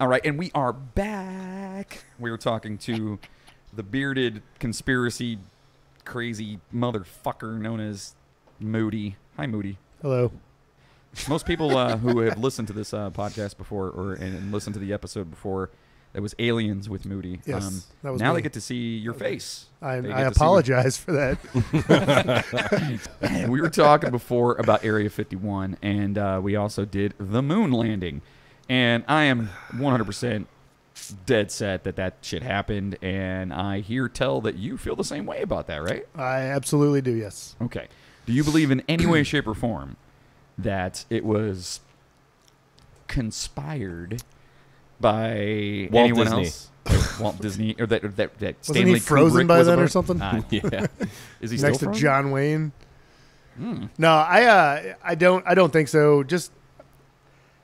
All right, and we are back. We were talking to the bearded conspiracy crazy motherfucker known as Moody. Hi, Moody. Hello. Most people who have listened to this podcast before and listened to the episode before, that was Aliens with Moody. Yes, that was now me. they get to see your face. I apologize for that. We were talking before about Area 51, and we also did the moon landing. And I am 100% dead set that shit happened, and I hear tell that you feel the same way about that, right? I absolutely do, yes. Okay. Do you believe in any way, shape, or form that it was conspired by Walt anyone Disney. else? Like Walt Disney, or that Wasn't Stanley he frozen Kubrick by was then about? or something? Yeah. Is he Next still to frozen? John Wayne? Hmm. No, I don't think so. Just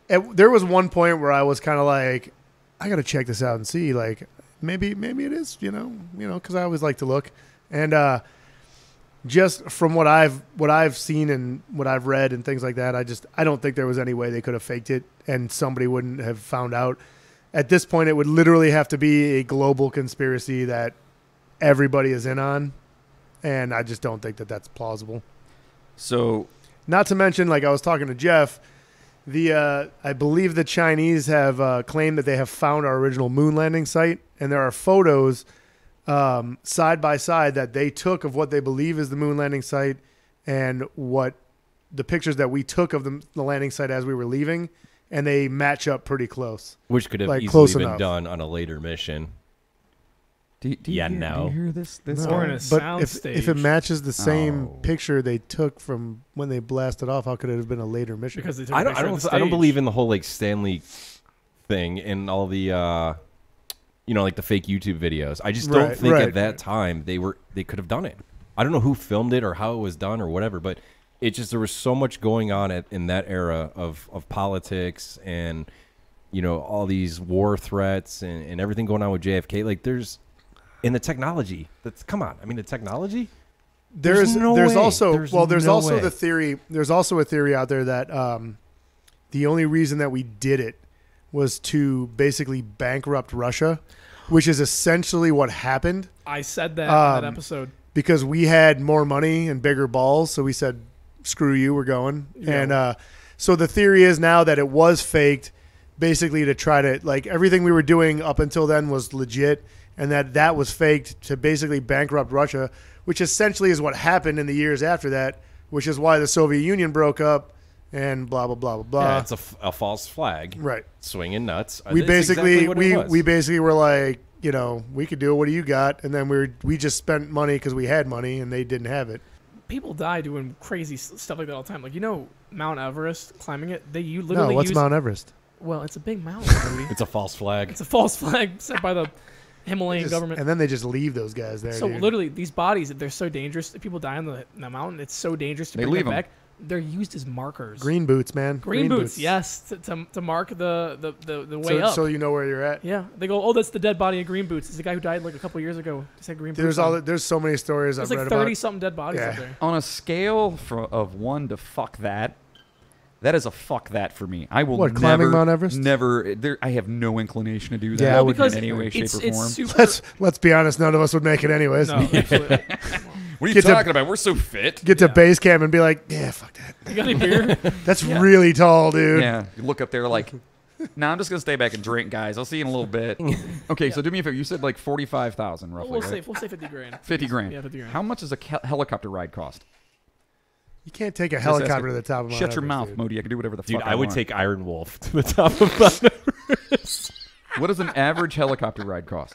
there was one point where I was kind of like, I got to check this out and see, like maybe it is, because I always like to look, and just from what I've seen and what I've read and things like that, I don't think there was any way they could have faked it and somebody wouldn't have found out. At this point, it would literally have to be a global conspiracy that everybody is in on, and I just don't think that that's plausible. So, not to mention, like I was talking to Jeff, I believe the Chinese have claimed that they have found our original moon landing site, and there are photos side by side that they took of what they believe is the moon landing site and what the pictures that we took of the landing site as we were leaving, and they match up pretty close. Which could have Like, easily close been enough. done on a later mission. do you hear this? Or in a But if soundstage. it matches the same Oh. picture they took from when they blasted off, how could it have been a later mission? because they took I a don't. I picture of don't. the I don't stage. believe in the whole like Stanley thing and all the, like the fake YouTube videos. I just don't Right, think right. at that time they could have done it. I don't know who filmed it or how it was done or whatever, but it just there was so much going on in that era of politics and all these war threats and everything going on with JFK. Like there's in the technology. Come on. I mean the technology. There's no way. also There's there's no also way. the theory. There's also a theory out there that the only reason that we did it was to basically bankrupt Russia, which is essentially what happened I said that in that episode. because we had more money and bigger balls. So we said, "Screw you, we're going." Yeah. And so the theory is now that it was faked, basically to try to everything we were doing up until then was legit, and that was faked to basically bankrupt Russia, which essentially is what happened in the years after that, which is why the Soviet Union broke up and blah, blah, blah, blah, blah. Yeah, it's a false flag. Right. Swinging nuts. We That's basically exactly what it was. we basically were like, we could do it. What do you got? And then we just spent money because we had money and they didn't have it. People die doing crazy stuff like that all the time. Like Mount Everest, climbing it. You No, literally what's use. Mount Everest? Well, it's a big mountain. Moody. It's a false flag. It's a false flag set by the Himalayan government. And then they just leave those guys there. So dude. literally, these bodies, they're so dangerous. If people die on the mountain, it's so dangerous to They bring leave them 'em. back. They're used as markers. Green boots, man. Green boots, yes, to mark the way up. So you know where you're at. Yeah, they go, oh, that's the dead body of Green Boots. It's the guy who died like a couple years ago. He said Green Boots. There's so many stories There's I've like read 30 about. something dead bodies Yeah. up there. On a scale of 1 to fuck that is a fuck that for me. I will What, climbing Mount Everest? Never. I have no inclination to do that. Yeah, I Well, would- because in any way, shape, it's, or it's form. super. Let's be honest, none of us would make it anyways. No, absolutely. What are you Get to- talking about? We're so fit. Get to Yeah. base camp and be like, yeah, fuck that. You got any beer? That's Yeah. really tall, dude. Yeah, you look up there like, nah, I'm just gonna stay back and drink, guys. I'll see you in a little bit. Okay, so do me a favor. You said like 45,000 roughly. we'll right? say 50 grand. 50 grand. Yeah, 50 grand. How much does a helicopter ride cost? You can't take a Just helicopter asking. to the top of Mount Shut your Everest, mouth, dude. Moody. I can do whatever the Dude, fuck I would want. take Iron Wolf to the top of Mount Everest. What does an average helicopter ride cost?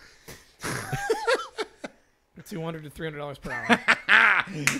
200 to $300 per hour.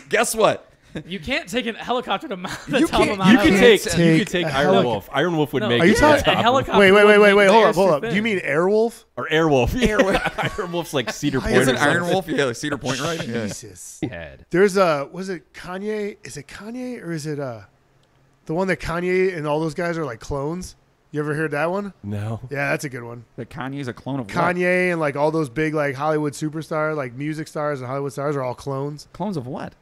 Guess what? You can't take a helicopter to the You top of can't- Mount You could Everest. take, Take you could take a Iron helic- Wolf. Iron Wolf would No, make Are you it to talking- the top a of- helicopter? Wait. wouldn't make the Hold air up. too Do you thin. mean Airwolf? Or Airwolf. Iron Wolf's like Cedar Point. Is or it Iron something. Wolf? Yeah, like Cedar Point, right? Yeah. Jesus. Head. There's was it Kanye? Is it Kanye or is it the one that Kanye and all those guys are like clones? You ever heard that one? No. Yeah, that's a good one. That Kanye's a clone of what? Kanye and like all those big like Hollywood superstars, like music stars and Hollywood stars are all clones Clones of what?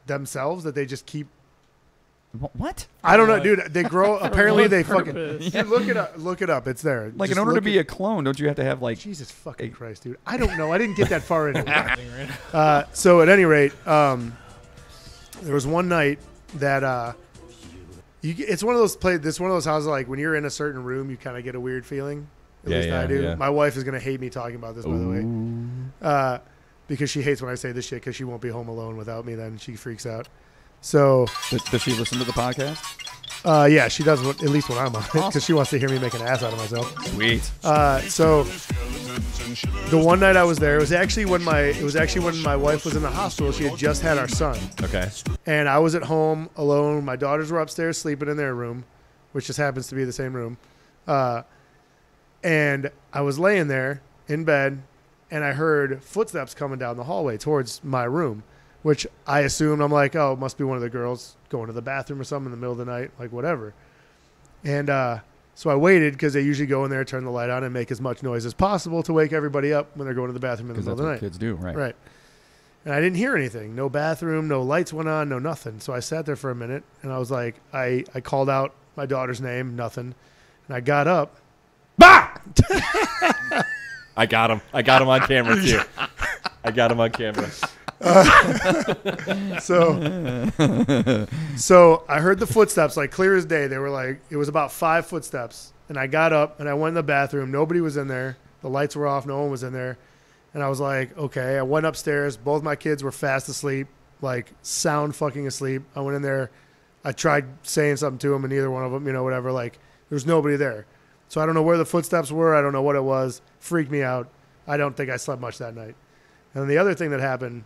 themselves that they just keep What? I don't know, dude. They grow. Apparently, what they purpose? fucking. Look it up. Look it up. It's there. Like, Just in order to look be a clone, don't you have to have, like... Jesus fucking Christ, dude. I don't know. I didn't get that far into it. So at any rate, there was one night that it's one of those This one of those houses like when you're in a certain room, you kind of get a weird feeling. At least I do. Yeah. My wife is gonna hate me talking about this, by the way, because she hates when I say this shit because she won't be home alone without me. Then she freaks out. So Does she listen to the podcast? yeah, she does. At least when I'm on it, because she wants to hear me make an ass out of myself. Sweet. So the one night I was there, it was actually when my wife was in the hospital. She had just had our son, Okay. and I was at home alone. My daughters were upstairs sleeping in their room, which just happens to be the same room. And I was laying there in bed, and I heard footsteps coming down the hallway towards my room, which I assumed, I'm like, oh, it must be one of the girls going to the bathroom or something in the middle of the night, like whatever. And so I waited because they usually go in there, turn the light on, and make as much noise as possible to wake everybody up when they're going to the bathroom in the Because middle that's of the what night. kids do, right? Right. And I didn't hear anything. No bathroom, no lights went on, no nothing. So I sat there for a minute, and I was like, I called out my daughter's name, nothing. And I got up. Bah! I got him. I got him on camera too. I got him on camera. So I heard the footsteps like clear as day. They were like, it was about 5 footsteps. And I got up and I went in the bathroom. Nobody was in there. The lights were off. No one was in there. And I was like, okay. I went upstairs. Both my kids were fast asleep, like sound fucking asleep. I went in there. I tried saying something to them, and neither one of them, whatever. Like, there was nobody there. So I don't know where the footsteps were. I don't know what it was. Freaked me out. I don't think I slept much that night. And then the other thing that happened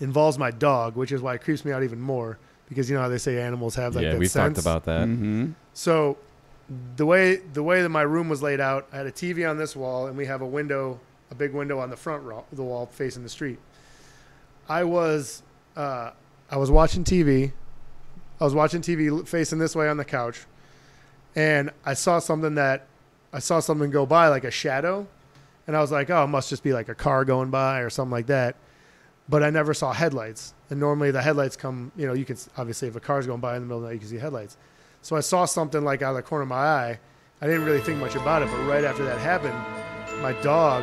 involves my dog, which is why it creeps me out even more, because you know how they say animals have like Yeah, that we've sense. talked about that. Mm-hmm. So the way that my room was laid out, I had a TV on this wall, and we have a big window on the front of the wall facing the street. I was watching TV. I was watching TV facing this way on the couch, and I saw something go by, like a shadow, and I was like, oh, it must just be like a car going by or something like that. But I never saw headlights, and normally the headlights come, you can obviously, if a car's going by in the middle of the night, you can see headlights. So I saw something like out of the corner of my eye. I didn't really think much about it, but right after that happened, my dog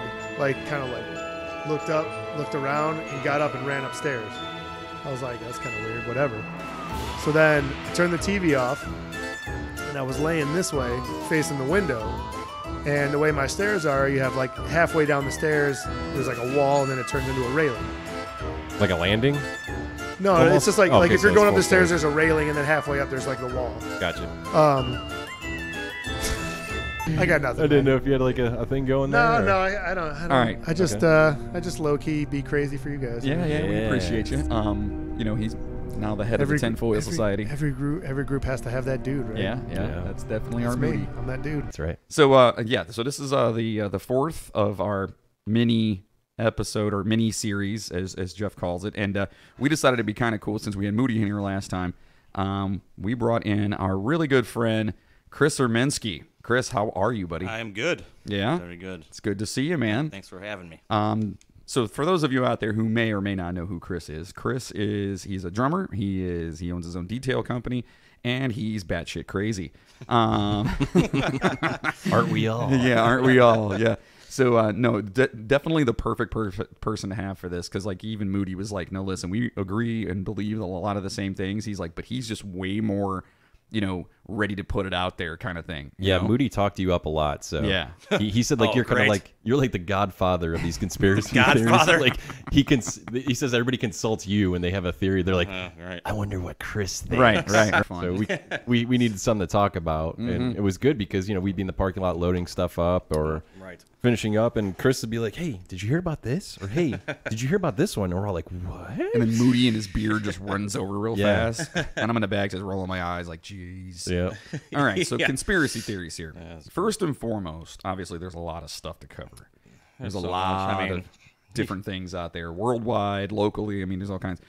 looked up, looked around, and got up and ran upstairs. I was like, that's kind of weird, whatever. So then I turned the TV off, and I was laying this way, facing the window. And the way my stairs are, you have like halfway down the stairs, there's like a wall, and then it turns into a railing. Like a landing? No, Almost? it's just like Okay, if so you're going it's up the full stairs, stairs. there's a railing, and then halfway up, there's like the wall. Gotcha. I got nothing. I didn't man. know if you had like a thing going there. No, or- no, I don't. All right. I just low key be crazy for you guys. Yeah, we Yeah. appreciate you. He's now the head of the Tinfoil Society. Every group has to have that dude, right? Yeah, Yeah. that's definitely That's our me. Moody. I'm that dude. That's right. So so this is the fourth of our mini episode or mini series, as Jeff calls it, and we decided it'd be kind of cool since we had Moody in here last time. We brought in our really good friend Chris Erminski. Chris, how are you, buddy? I am good. Yeah, Very good. it's good to see you, man. Thanks for having me. So for those of you out there who may or may not know who Chris is, he's a drummer. He owns his own detail company, and he's batshit crazy. Aren't we all? Yeah, aren't we all? Yeah. So no, definitely the perfect person to have for this, because like even Moody was like, no, listen, we agree and believe a lot of the same things. He's like, but he's just way more, ready to put it out there, kind of thing. you Yeah, know? Moody talked you up a lot. So Yeah. he said like Oh, you're kind of great. like you're like the godfather of these conspiracy theories. Godfather. Like he says everybody consults you when they have a theory. They're like, Right. I wonder what Chris thinks. Right. So we needed something to talk about, and it was good because we'd be in the parking lot loading stuff up or Right. finishing up, and Chris would be like, "Hey, did you hear about this?" Or "Hey, did you hear about this one?" And we're all like, "What?" And then Moody and his beard just runs over real Yeah. fast, and I'm in the back just rolling my eyes like, jeez. Yeah, All right, so Yeah. conspiracy theories here. that's First and foremost, obviously, there's a lot of stuff to cover. There's a so much. lot I mean- of different things out there, worldwide, locally. I mean, there's all kinds.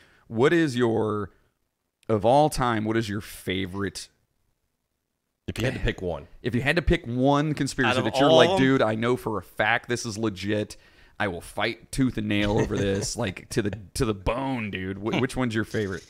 Of all time, what is your favorite? if you had to pick one, If you had to pick one conspiracy Out of that you're all like, of them? dude, I know for a fact this is legit. I will fight tooth and nail over this, like to the bone, dude. Which one's your favorite?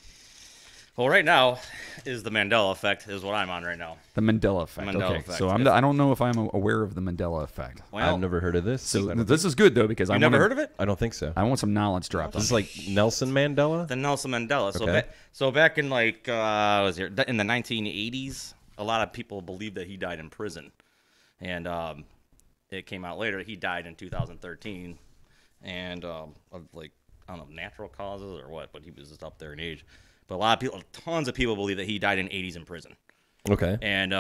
Well, right now is the Mandela effect is what I'm on right now. The Mandela effect. Mandela Okay, effect. so I don't know if I'm aware of the Mandela effect. Well, I've never heard of this. So I don't this is good though because you never heard of it? I don't think so. I want some knowledge dropped. This is like Nelson Mandela. The Nelson Mandela. So, Okay. so back in like was here in the 1980s, a lot of people believed that he died in prison, and it came out later he died in 2013, and of like I don't know natural causes or what, but he was just up there in age. But a lot of people, tons of people believe that he died in 80s in prison. Okay. And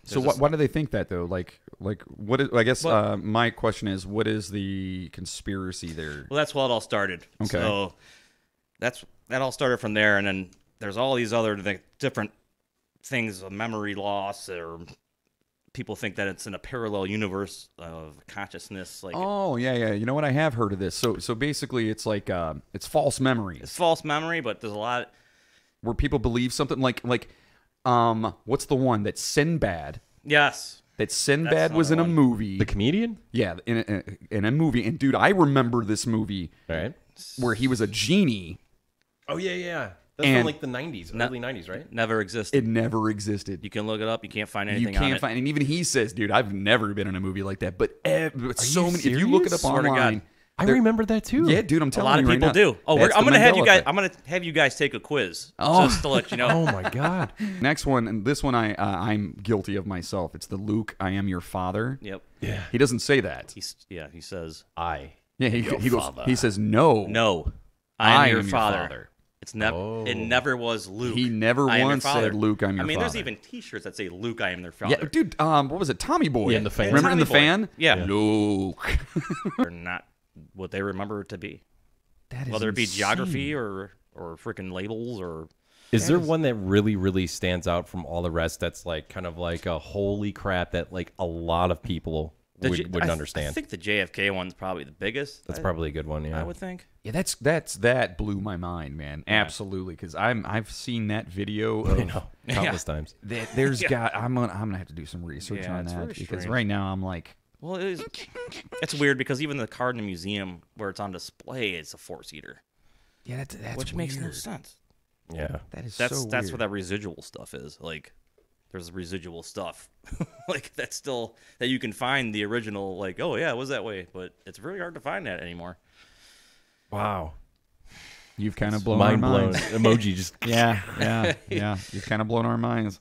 So why do they think that though? Like what is? I guess my question is, what is the conspiracy there? well, that's how it all started. Okay. So that all started from there, and then there's all these other different things of memory loss, or people think that it's in a parallel universe of consciousness. Like Oh yeah. You know what? I have heard of this. So basically, it's like it's false memories it's false memory, but there's a lot. where people believe something like what's the one that Sinbad? Yes. That Sinbad was in a another one. movie. The comedian. Yeah, in a movie. And dude, I remember this movie All right. where he was a genie. Oh yeah. That's And- from like the 90s, early 90s, right? Never existed. It never existed. You can look it up. You can't find You anything on can't it. find, and even he says, "Dude, I've never been in a movie like that." But so you many. If you look it up serious? Swear to God. online, I there- remember that too. yeah, dude, I'm A telling lot of you people right now. do. Oh, That's I'm the gonna have you Mandela guys. effect. I'm gonna have you guys take a quiz Oh. just to let you know. Oh my god. Next one, and this one I'm guilty of myself. It's the Luke, I am your father. Yep. Yeah. He doesn't say that. He says Yeah, he goes. father. He says no. no. I I am am your father. It's never. Oh. It never was Luke. He never I am your once father. said, "Luke, I'm your I mean, there's father." even T-shirts that say Luke, I am their father. Yeah, dude. What was it? Tommy Boy. Yeah, in the fan. Remember in Tommy the Boy. fan? Yeah. Luke. They're not what they remember it to be. That is Whether it be insane. geography or freaking labels or Is there one that really stands out from all the rest that's like kind of like a holy crap that like a lot of people wouldn't I understand? think the JFK one's probably the biggest. That's probably a good one, yeah. I would think. Yeah, that blew my mind, man. Absolutely, because I've seen that video of I know. Countless times. that. There's I'm gonna have to do some research Yeah, on it's that very because strange. right now I'm like, Well, it's weird because even the card in the museum where it's on display, it's a 4-seater, yeah, that's which makes no weird. sense. Yeah. That is That's so that's weird. what that residual stuff is. Like, there's residual stuff, like that's still that you can find the original. Like, oh yeah, it was that way, but it's really hard to find that anymore. Wow. You've kind of blown Mind our blown. minds. Emoji just Yeah. You've kind of blown our minds.